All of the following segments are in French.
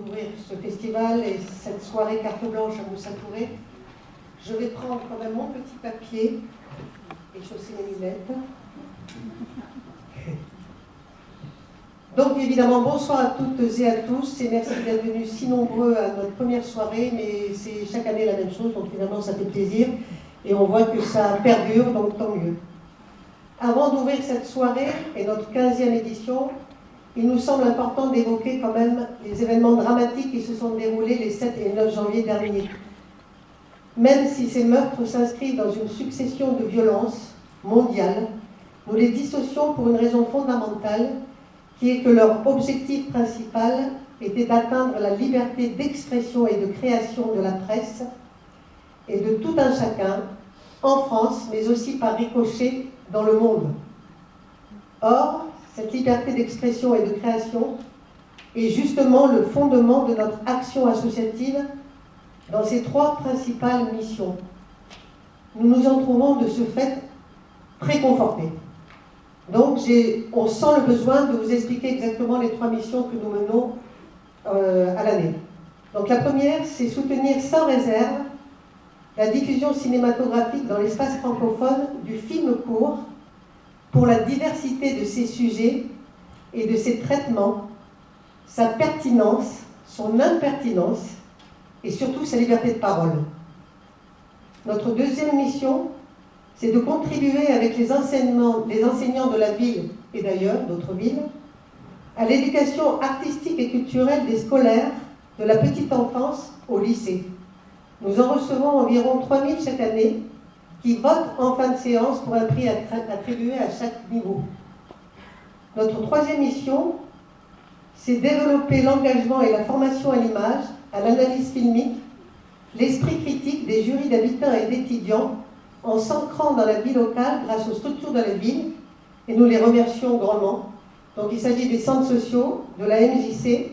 d'ouvrir ce festival et cette soirée carte blanche à Moussa Touré. Je vais prendre quand même mon petit papier et chausser mes lunettes. Donc évidemment, bonsoir à toutes et à tous et merci d'être venus si nombreux à notre première soirée, mais c'est chaque année la même chose, donc finalement ça fait plaisir et on voit que ça perdure, donc tant mieux. Avant d'ouvrir cette soirée et notre 15e édition, il nous semble important d'évoquer quand même les événements dramatiques qui se sont déroulés les 7 et 9 janvier dernier. Même si ces meurtres s'inscrivent dans une succession de violences mondiales, nous les dissocions pour une raison fondamentale, qui est que leur objectif principal était d'atteindre la liberté d'expression et de création de la presse et de tout un chacun, en France, mais aussi par ricochet dans le monde. Or, cette liberté d'expression et de création est justement le fondement de notre action associative dans ces 3 principales missions. Nous nous en trouvons de ce fait très confortés. Donc, on sent le besoin de vous expliquer exactement les 3 missions que nous menons à l'année. Donc, la première, c'est soutenir sans réserve la diffusion cinématographique dans l'espace francophone du film court pour la diversité de ses sujets et de ses traitements, sa pertinence, son impertinence et surtout sa liberté de parole. Notre deuxième mission, c'est de contribuer avec les enseignants de la ville et d'ailleurs d'autres villes à l'éducation artistique et culturelle des scolaires de la petite enfance au lycée. Nous en recevons environ 3000 chaque année qui votent en fin de séance pour un prix attribué à chaque niveau. Notre troisième mission, c'est développer l'engagement et la formation à l'image, à l'analyse filmique, l'esprit critique des jurys d'habitants et d'étudiants en s'ancrant dans la vie locale grâce aux structures de la ville, et nous les remercions grandement. Donc il s'agit des centres sociaux, de la MJC,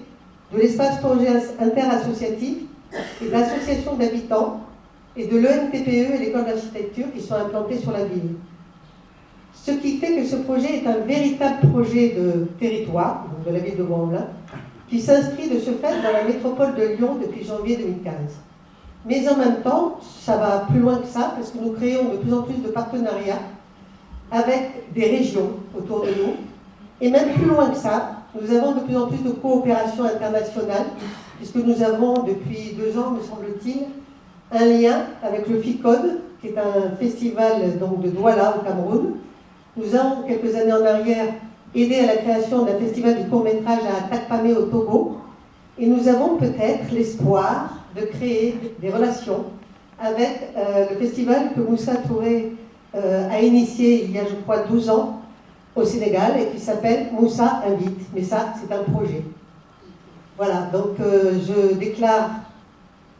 de l'espace projet interassociatif et de l'association d'habitants, et de l'ENTPE et l'école d'architecture qui sont implantés sur la ville. Ce qui fait que ce projet est un véritable projet de territoire, donc de la ville de Vaux-en-Velin, qui s'inscrit de ce fait dans la métropole de Lyon depuis janvier 2015. Mais en même temps, ça va plus loin que ça, parce que nous créons de plus en plus de partenariats avec des régions autour de nous. Et même plus loin que ça, nous avons de plus en plus de coopération internationale, puisque nous avons depuis 2 ans, me semble-t-il, un lien avec le FICOD, qui est un festival donc, de Douala au Cameroun. Nous avons, quelques années en arrière, aidé à la création d'un festival du court-métrage à Takpamé au Togo. Et nous avons peut-être l'espoir de créer des relations avec le festival que Moussa Touré a initié il y a, je crois, 12 ans au Sénégal et qui s'appelle Moussa Invite. Mais ça, c'est un projet. Voilà, donc je déclare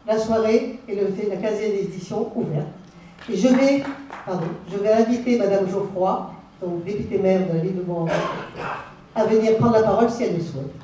la soirée et la 15e édition ouverte. Et je vais inviter Madame Geoffroy, donc députée maire de la ville de Vaux-en-Velin, à venir prendre la parole si elle le souhaite.